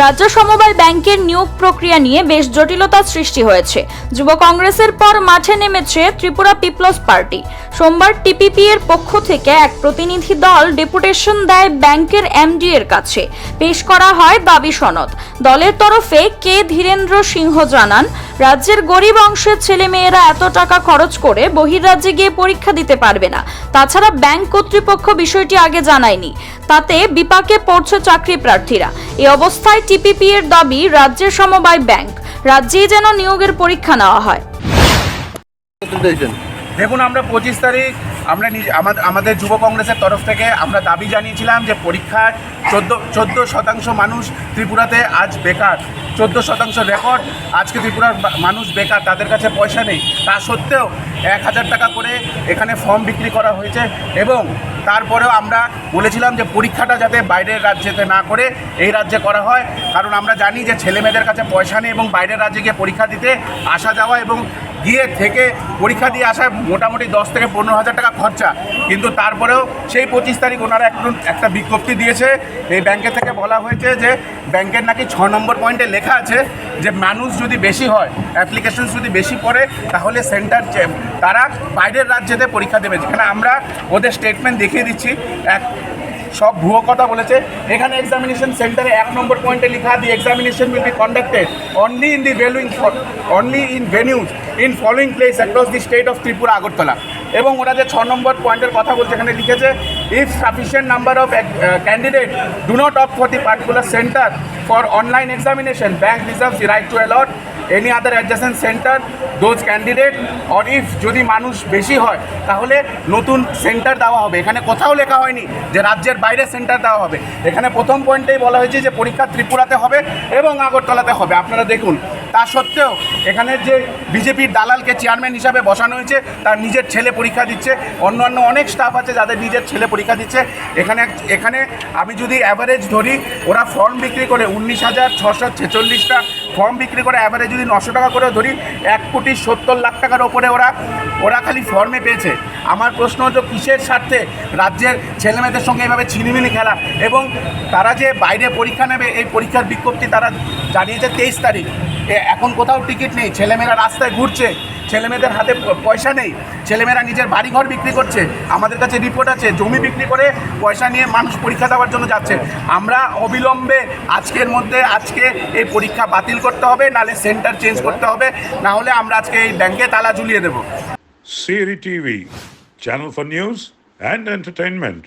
রাজ্য সমবায় ব্যাংকের নিয়োগ প্রক্রিয়া নিয়ে বেশ জটিলতার সৃষ্টি হয়েছে। যুব কংগ্রেসের পর মাঠে নেমেছে ত্রিপুরা পিপলস পার্টি। সোমবার টিপিপি এর পক্ষ থেকে এক প্রতিনিধি দল ডেপুটেশন দেয় ব্যাংকের এমডি এর কাছে। পেশ করা হয় দাবি সনদ। দলের তরফে কে ধীরেন্দ্র সিংহ জানান, রাজ্যের গরিব অংশের ছেলেমেয়েরা এত টাকা খরচ করে বহির্রাজ্যে গিয়ে পরীক্ষা দিতে পারবে না। তাছাড়া ব্যাংক কর্তৃপক্ষ বিষয়টি আগে জানায়নি, তাতে বিপাকে পড়ছে চাকরি প্রার্থীরা। এই অবস্থায় টিপিপি এর দাবি, রাজ্যের সমবায় ব্যাংক রাজ্যেই যেন নিয়োগের পরীক্ষা নেওয়া হয়। দেখুন, আমরা 25 তারিখ আমাদের যুব কংগ্রেসের তরফ থেকে আমরা দাবি জানিয়েছিলাম যে পরীক্ষায় 14% মানুষ ত্রিপুরাতে আজ বেকার। 14% রেকর্ড। আজকে ত্রিপুরার মানুষ বেকার, তাদের কাছে পয়সা নেই। তা সত্ত্বেও 1000 টাকা করে এখানে ফর্ম বিক্রি করা হয়েছে এবং তারপরেও আমরা বলেছিলাম যে পরীক্ষাটা যাতে বাইরের রাজ্যেতে না করে এই রাজ্যে করা হয়, কারণ আমরা জানি যে ছেলেমেয়েদের কাছে পয়সা নেই এবং বাইরের রাজ্যে গিয়ে পরীক্ষা দিতে আসা যাওয়া এবং গিয়ে থেকে পরীক্ষা দিয়ে আসা মোটামুটি 10 থেকে 15,000 টাকা খরচা। কিন্তু তারপরেও সেই 25 তারিখ ওনারা একটা বিজ্ঞপ্তি দিয়েছে। এই ব্যাংকের থেকে বলা হয়েছে যে ব্যাংকের নাকি 6 নম্বর পয়েন্টে লেখা আছে যে মানুষ যদি বেশি হয়, অ্যাপ্লিকেশন যদি বেশি পড়ে, তাহলে সেন্টার তারা বাইরের রাজ্যেতে পরীক্ষা দেবে। যেখানে আমরা ওদের স্টেটমেন্ট দেখিয়ে দিচ্ছি, সব ভুয়ো কথা বলেছে। এখানে এক্সামিনেশন সেন্টারে 1 নম্বর পয়েন্টে লেখা, দি examination will be conducted only in ভেনিউজ in following place across the state of Tripura, Agartala. এবং ওরা যে 6 নম্বর পয়েন্টের কথা বলছে, এখানে লিখেছে, if sufficient number of candidate do not opt for the particular centre for online examination, bank reserves the right to allot any other adjacent centre those candidate or if যদি মানুষ বেশি হয় তাহলে নতুন সেন্টার দেওয়া হবে। এখানে কোথাও লেখা হয়নি যে রাজ্যের বাইরে সেন্টার দেওয়া হবে। এখানে প্রথম পয়েন্টেই বলা হয়েছে যে পরীক্ষা ত্রিপুরাতে হবে এবং আগরতলাতে হবে। আপনারা দেখুন, তা সত্ত্বেও এখানে যে বিজেপির দালালকে চেয়ারম্যান হিসাবে বসানো হয়েছে, তার নিজের ছেলে পরীক্ষা দিচ্ছে। অন্যান্য অনেক স্টাফ আছে যাদের নিজের ছেলে পরীক্ষা দিচ্ছে। এখানে আমি যদি অ্যাভারেজ ধরি, ওরা ফর্ম বিক্রি করে 19,646টা ফর্ম বিক্রি করে অ্যাভারেজ যদি 900 টাকা করে ধরি, 1,70,00,000 টাকার ওপরে ওরা খালি ফর্মে পেয়েছে। আমার প্রশ্ন হচ্ছে, কিসের স্বার্থে রাজ্যের ছেলেমেয়েদের সঙ্গে এভাবে ছিনিমিনি খেলা? এবং তারা যে বাইরে পরীক্ষা নেবে, এই পরীক্ষার বিজ্ঞপ্তি তারা জানিয়েছে 23 তারিখ। এখন কোথাও টিকিট নেই, ছেলেমেয়েরা রাস্তায় ঘুরছে, ছেলেমেয়েদের হাতে পয়সা নেই, ছেলেমেয়েরা নিজের বাড়িঘর বিক্রি করছে। আমাদের কাছে রিপোর্ট আছে, জমি বিক্রি করে পয়সা নিয়ে মানুষ পরীক্ষা দেওয়ার জন্য যাচ্ছে। আমরা অবিলম্বে আজকে এই পরীক্ষা বাতিল করতে হবে, নাহলে সেন্টার চেঞ্জ করতে হবে, না হলে আমরা আজকে এই ব্যাংকে তালা ঝুলিয়ে দেবো। CRI TV, channel for news and entertainment.